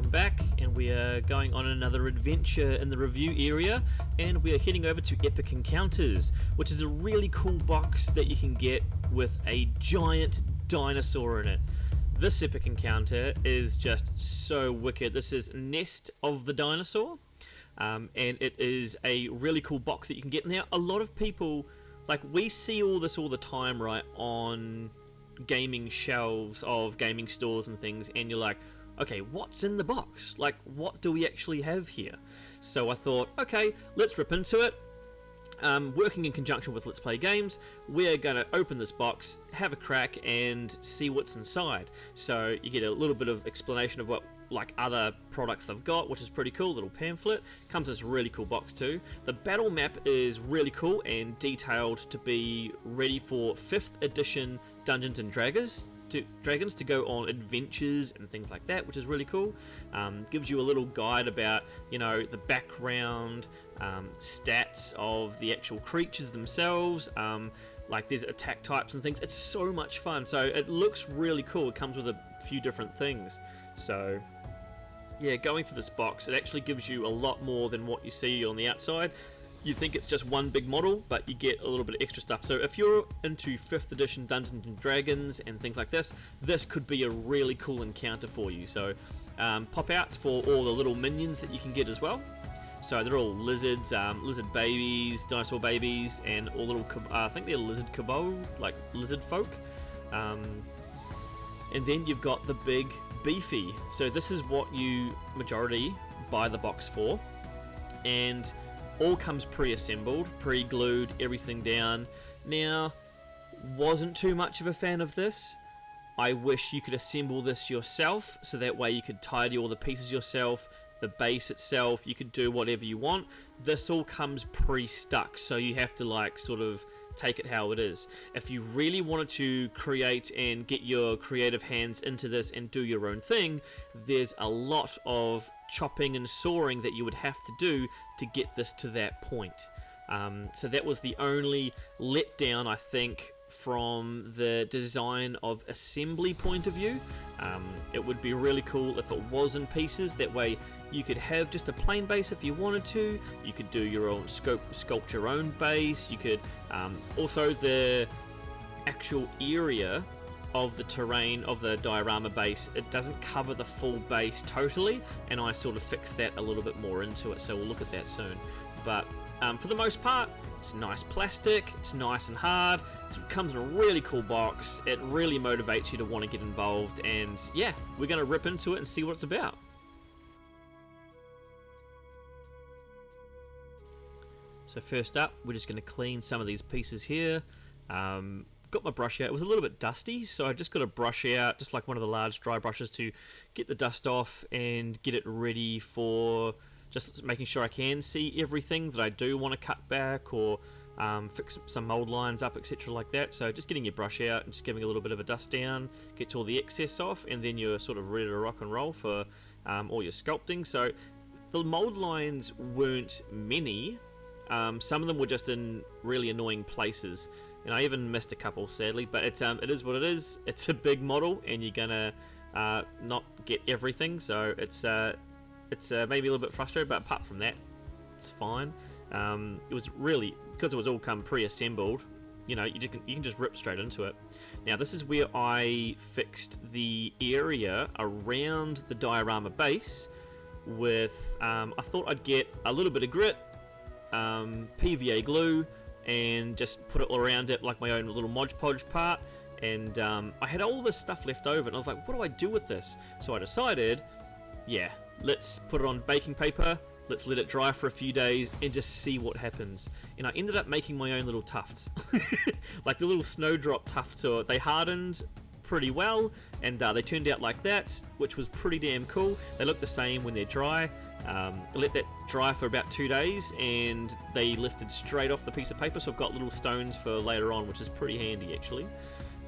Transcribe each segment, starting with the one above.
welcome back, and we are going on another adventure in the review area, and we are heading over to Epic Encounters, which is a really cool box that you can get with a giant dinosaur in it. This Epic Encounter is just so wicked. This is Nest of the Dinosaur, and it is a really cool box that you can get. Now, a lot of people, like, we see all this all the time, right, on gaming shelves of gaming stores and things, and you're like, okay, what's in the box? Like, what do we actually have here? So I thought, okay, let's rip into it. Working in conjunction with Let's Play Games, we're going to open this box, have a crack, and see what's inside. So you get a little bit of explanation of what, like, other products they've got, which is pretty cool. Little pamphlet. Comes with this really cool box too. The battle map is really cool and detailed to be ready for 5th edition Dungeons and Dragons to go on adventures and things like that, which is really cool. Gives you a little guide about, you know, the background, stats of the actual creatures themselves, like there's attack types and things. It's so much fun. So it looks really cool. It comes with a few different things. So yeah, going through this box, it actually gives you a lot more than what you see on the outside. You think it's just one big model, but you get a little bit of extra stuff. So if you're into 5th edition Dungeons and Dragons and things like this could be a really cool encounter for you. So pop outs for all the little minions that you can get as well. So they're all lizards, lizard babies, dinosaur babies, and all little, I think they're lizard kobold, like lizard folk. And then you've got the big beefy. So this is what you majority buy the box for. And all comes pre-assembled, pre-glued, everything down. Now, wasn't too much of a fan of this. I wish you could assemble this yourself, so that way you could tidy all the pieces yourself. The base itself, you could do whatever you want. This all comes pre-stuck, so you have to, like, sort of take it how it is. If you really wanted to create and get your creative hands into this and do your own thing, there's a lot of chopping and sawing that you would have to do to get this to that point. So that was the only letdown, I think, from the design of assembly point of view. It would be really cool if it was in pieces. That way you could have just a plain base if you wanted to. You could do your own sculpt your own base. You could also, the actual area of the terrain of the diorama base, it doesn't cover the full base totally, and I sort of fixed that a little bit more into it, so we'll look at that soon. But for the most part, it's nice plastic, it's nice and hard, it comes in a really cool box, it really motivates you to want to get involved, and yeah, we're going to rip into it and see what it's about. So first up, we're just going to clean some of these pieces here. Got my brush out. It was a little bit dusty, so I just got a brush out, just like one of the large dry brushes, to get the dust off and get it ready for just making sure I can see everything that I do want to cut back or fix some mold lines up, etc. like that. So just getting your brush out and just giving a little bit of a dust down, gets all the excess off, and then you're sort of ready to rock and roll for all your sculpting. So the mold lines weren't many. Some of them were just in really annoying places, and I even missed a couple, sadly, but it is what it is. It's a big model, and you're gonna not get everything, so it's maybe a little bit frustrating, but apart from that, it's fine. It was really, because it was all come pre-assembled, you know, you can just rip straight into it. Now this is where I fixed the area around the diorama base with, I thought I'd get a little bit of grit, PVA glue, and just put it all around it like my own little Mod Podge part. And I had all this stuff left over, and I was like, what do I do with this? So I decided, yeah, let's put it on baking paper, let's let it dry for a few days and just see what happens. And I ended up making my own little tufts. Like the little snowdrop tufts, or they hardened pretty well, and they turned out like that, which was pretty damn cool. They look the same when they're dry. I let that dry for about 2 days, and they lifted straight off the piece of paper, so I've got little stones for later on, which is pretty handy actually.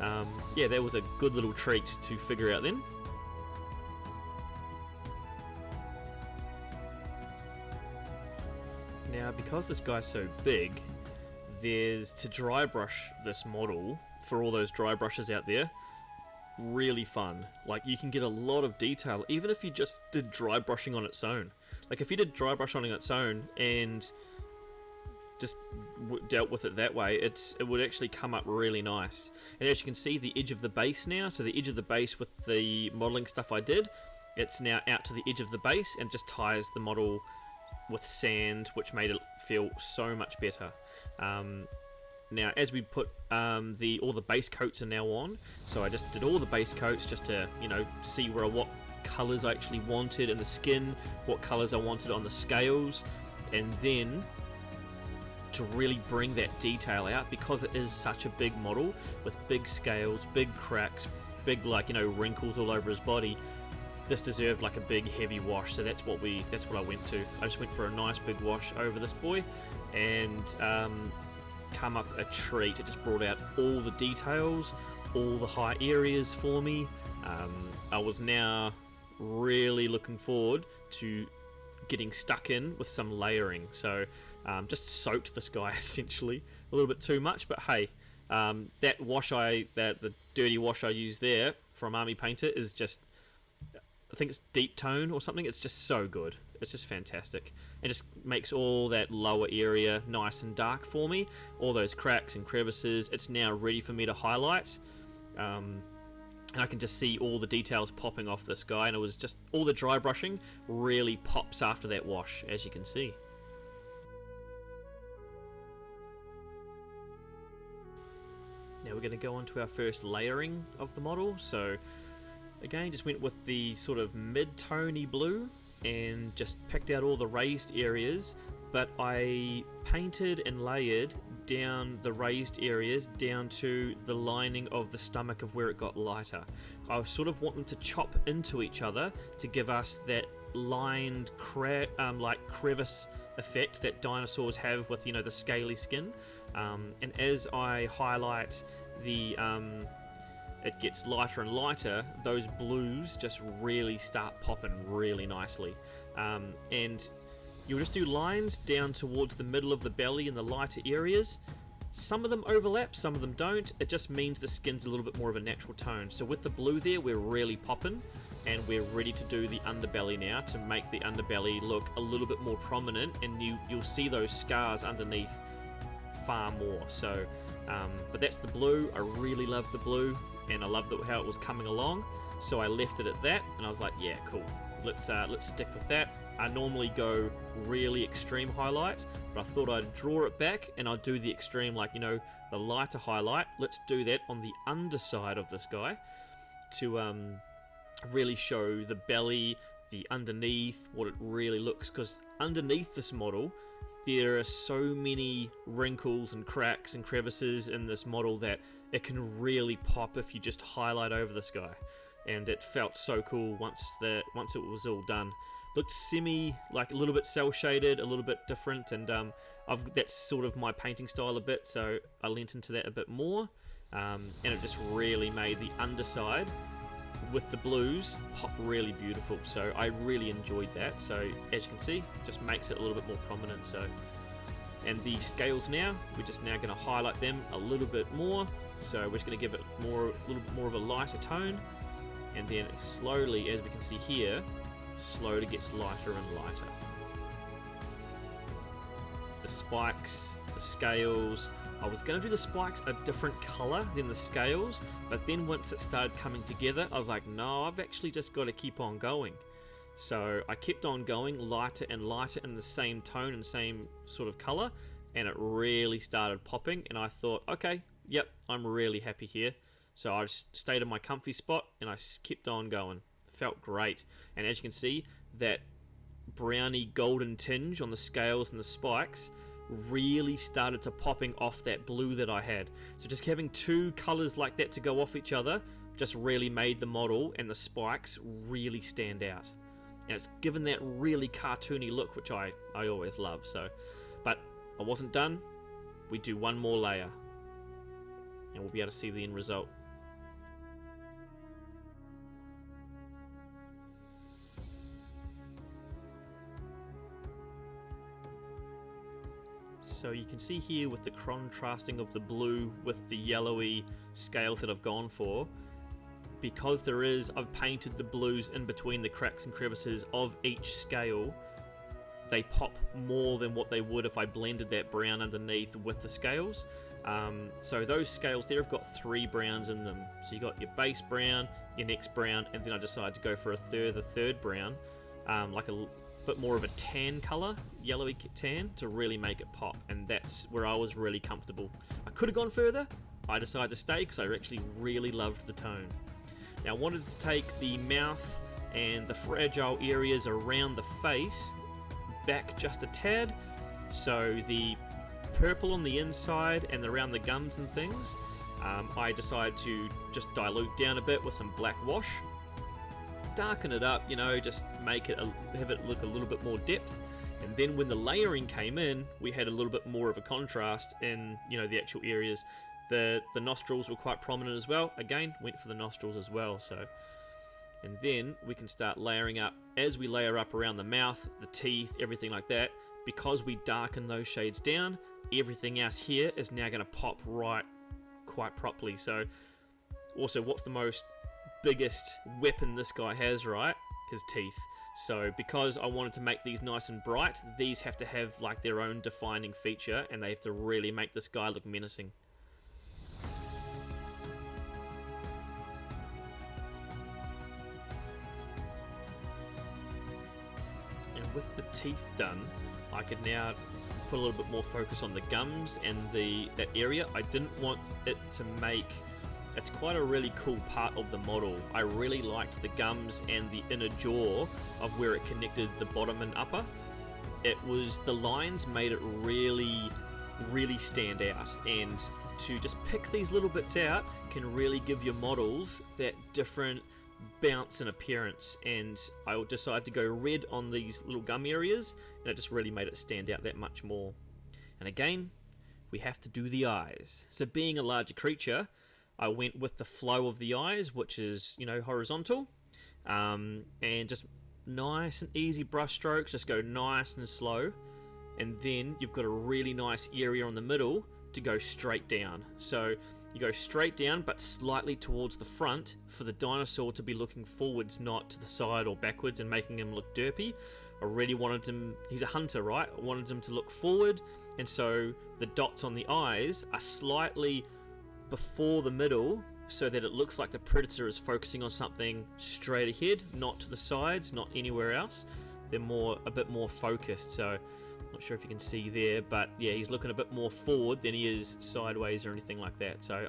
Yeah, that was a good little treat to figure out then. Now, because this guy's so big, there's, to dry brush this model, for all those dry brushes out there, really fun. Like, you can get a lot of detail even if you just did dry brushing on its own. Like, if you did dry brush on its own and just dealt with it that way, it would actually come up really nice. And as you can see, the edge of the base now, so the edge of the base with the modeling stuff I did, it's now out to the edge of the base and just ties the model with sand, which made it feel so much better. Now, as we put all the base coats are now on, so I just did all the base coats just to, you know, see what colors I actually wanted in the skin, what colors I wanted on the scales, and then to really bring that detail out, because it is such a big model with big scales, big cracks, big, like, you know, wrinkles all over his body. This deserved like a big heavy wash, so that's what I went to. I just went for a nice big wash over this boy, and come up a treat. It just brought out all the details, all the high areas for me. I was now really looking forward to getting stuck in with some layering. So just soaked this guy essentially a little bit too much, but hey, that wash the dirty wash I used there from Army Painter is just, I think it's deep tone or something. It's just so good. It's just fantastic. It just makes all that lower area nice and dark for me. All those cracks and crevices, it's now ready for me to highlight. And I can just see all the details popping off this guy, and it was just all the dry brushing really pops after that wash, as you can see. Now we're going to go on to our first layering of the model. So again, just went with the sort of mid-tony blue and just picked out all the raised areas, but I painted and layered down the raised areas down to the lining of the stomach of where it got lighter. I sort of want them to chop into each other to give us that lined like crevice effect that dinosaurs have with, you know, the scaly skin. And as I highlight the it gets lighter and lighter, those blues just really start popping really nicely. And you'll just do lines down towards the middle of the belly in the lighter areas. Some of them overlap, some of them don't. It just means the skin's a little bit more of a natural tone. So with the blue there, we're really popping, and we're ready to do the underbelly now to make the underbelly look a little bit more prominent, and you'll see those scars underneath far more. So, but that's the blue. I really love the blue, and I loved how it was coming along. So I left it at that, and I was like, yeah, cool. Let's stick with that. I normally go really extreme highlight, but I thought I'd draw it back and I'd do the extreme, like, you know, the lighter highlight. Let's do that on the underside of this guy to really show the belly, the underneath, what it really looks, because underneath this model there are so many wrinkles and cracks and crevices in this model that it can really pop if you just highlight over this guy. And it felt so cool once it was all done. Looked like a little bit cell shaded, a little bit different, and that's sort of my painting style a bit, so I lent into that a bit more, and it just really made the underside with the blues pop really beautiful. So I really enjoyed that. So as you can see, just makes it a little bit more prominent. So, and the scales now, we're just now going to highlight them a little bit more. So we're just going to give it a little bit more of a lighter tone, and then it slowly, as we can see here, slowly gets lighter and lighter. The spikes, the scales, I was going to do the spikes a different colour than the scales, but then once it started coming together, I was like, no, I've actually just got to keep on going. So I kept on going lighter and lighter in the same tone and same sort of colour, and it really started popping, and I thought, okay, yep, I'm really happy here. So I just stayed in my comfy spot and I kept on going. Felt great. And as you can see, that browny golden tinge on the scales and the spikes really started to popping off that blue that I had. So just having two colours like that to go off each other just really made the model and the spikes really stand out. And it's given that really cartoony look, which I always love. So, but I wasn't done. We do one more layer and we'll be able to see the end result. So you can see here with the contrasting of the blue with the yellowy scales that I've gone for, because I've painted the blues in between the cracks and crevices of each scale, they pop more than what they would if I blended that brown underneath with the scales. So those scales there have got 3 browns in them. So you got your base brown, your next brown, and then I decided to go for the third brown, like a bit more of a tan color, yellowy tan, to really make it pop. And that's where I was really comfortable. I could have gone further. I decided to stay because I actually really loved the tone. Now I wanted to take the mouth and the fragile areas around the face back just a tad, so the purple on the inside and around the gums and things, I decided to just dilute down a bit with some black wash, darken it up, just make it have it look a little bit more depth. And then when the layering came in, we had a little bit more of a contrast in the actual areas. The nostrils were quite prominent as well. Again, went for the nostrils as well. So, and then we can start layering up. As we layer up around the mouth, the teeth, everything like that, because we darken those shades down, everything else here is now going to pop right quite properly. So also, what's the biggest weapon this guy has, right? His teeth. So because I wanted to make these nice and bright, these have to have like their own defining feature, and they have to really make this guy look menacing. With the teeth done, I could now put a little bit more focus on the gums and that area. I didn't want it to make... It's quite a really cool part of the model. I really liked the gums and the inner jaw of where it connected the bottom and upper. The lines made it really, really stand out, and to just pick these little bits out can really give your models that different bounce and appearance. And I decided to go red on these little gum areas, and it just really made it stand out that much more. And again, we have to do the eyes. So being a larger creature, I went with the flow of the eyes, which is horizontal, and just nice and easy brush strokes. Just go nice and slow, and then you've got a really nice area on the middle to go straight down. So you go straight down but slightly towards the front for the dinosaur to be looking forwards, not to the side or backwards and making him look derpy. I really wanted him, he's a hunter, right? I wanted him to look forward, and so the dots on the eyes are slightly before the middle so that it looks like the predator is focusing on something straight ahead, not to the sides, not anywhere else. They're a bit more focused. So not sure if you can see there, but yeah, he's looking a bit more forward than he is sideways or anything like that. So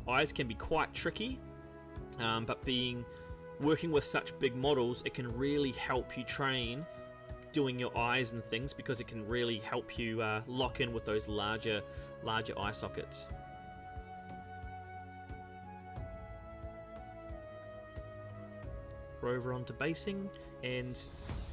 eyes can be quite tricky, but working with such big models, it can really help you train doing your eyes and things, because it can really help you lock in with those larger eye sockets. We're over onto basing, and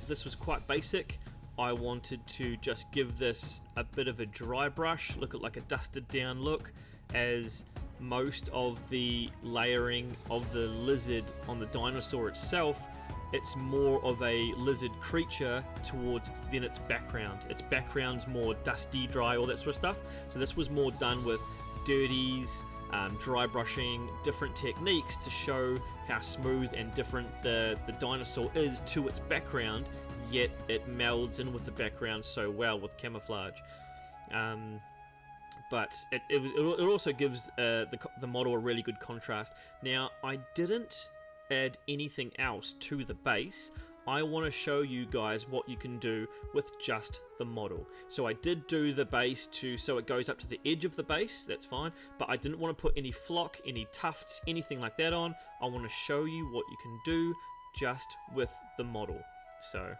this was quite basic. I wanted to just give this a bit of a dry brush, look at like a dusted down look, as most of the layering of the lizard on the dinosaur itself, it's more of a lizard creature than its background. Its background's more dusty, dry, all that sort of stuff. So this was more done with dirties, dry brushing, different techniques to show how smooth and different the dinosaur is to its background, yet it melds in with the background so well with camouflage. But it also gives the model a really good contrast. Now, I didn't add anything else to the base. I want to show you guys what you can do with just the model. So I did do the base so it goes up to the edge of the base, that's fine, but I didn't want to put any flock, any tufts, anything like that on. I want to show you what you can do just with the model. So,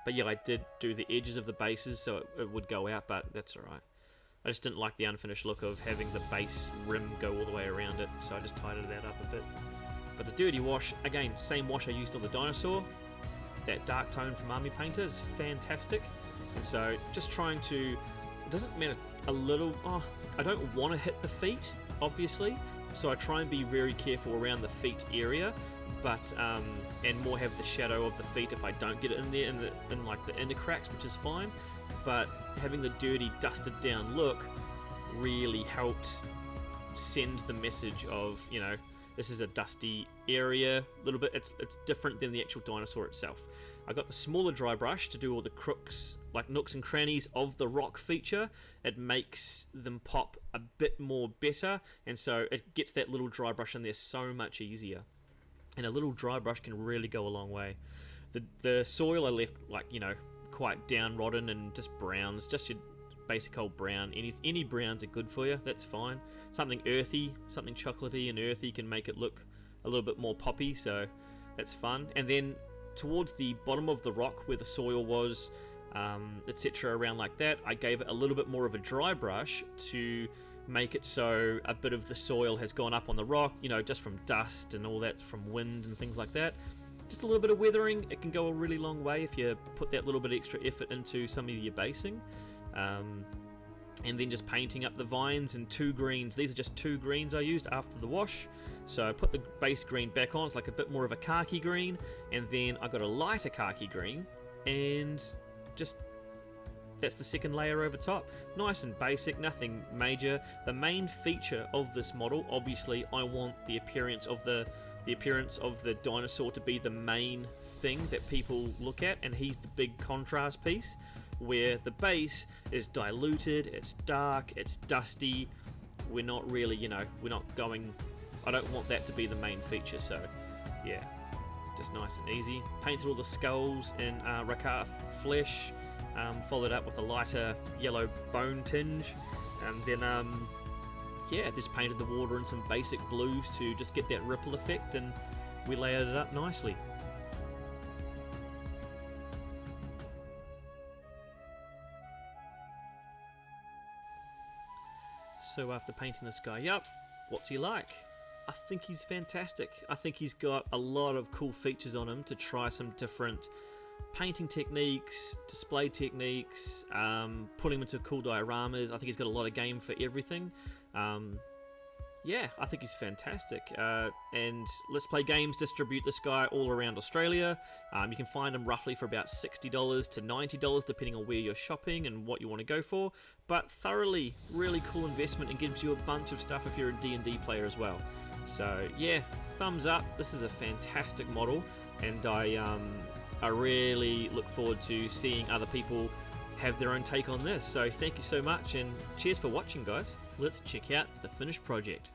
but yeah, I did do the edges of the bases so it would go out, but that's alright. I just didn't like the unfinished look of having the base rim go all the way around it, so I just tidied that up a bit. But the dirty wash, again, same wash I used on the dinosaur. That dark tone from Army Painter is fantastic. And so just trying to, it doesn't matter a little, I don't want to hit the feet, obviously. So I try and be very careful around the feet area, but, and more have the shadow of the feet if I don't get it in there, in like the inner cracks, which is fine. But having the dirty, dusted down look really helped send the message of, This is a dusty area, a little bit. It's different than the actual dinosaur itself. I got the smaller dry brush to do all the crooks, like nooks and crannies of the rock feature. It makes them pop a bit more better, and so it gets that little dry brush in there so much easier. And a little dry brush can really go a long way. The soil I left, like, you know, quite downrodden and just browns, just your basic old brown. Any browns are good for you, that's fine. Something earthy, something chocolatey and earthy can make it look a little bit more poppy, so that's fun. And then towards the bottom of the rock where the soil was, etc., around like that, I gave it a little bit more of a dry brush to make it so a bit of the soil has gone up on the rock, you know, just from dust and all that, from wind and things like that. Just a little bit of weathering, it can go a really long way if you put that little bit extra effort into some of your basing. And then just painting up the vines in 2 greens. These are just 2 greens I used after the wash. So I put the base green back on, it's like a bit more of a khaki green, and then I got a lighter khaki green, and just that's the second layer over top. Nice and basic, nothing major. The main feature of this model, obviously I want the appearance of the dinosaur to be the main thing that people look at, and he's the big contrast piece, where the base is diluted, it's dark, it's dusty. We're not really, you know, we're not going, I don't want that to be the main feature, so yeah, just nice and easy. Painted all the skulls in Rakath flesh, followed up with a lighter yellow bone tinge, and then yeah, just painted the water in some basic blues to just get that ripple effect, and we layered it up nicely. So after painting this guy up, what's he like? I think he's fantastic. I think he's got a lot of cool features on him to try some different painting techniques, display techniques, putting him into cool dioramas. I think he's got a lot of game for everything. Yeah, I think he's fantastic. And Let's Play Games distribute this guy all around Australia. You can find him roughly for about $60 to $90, depending on where you're shopping and what you want to go for. But thoroughly, really cool investment, and gives you a bunch of stuff if you're a D&D player as well. So yeah, thumbs up. This is a fantastic model, and I really look forward to seeing other people have their own take on this. So thank you so much, and cheers for watching, guys. Let's check out the finished project.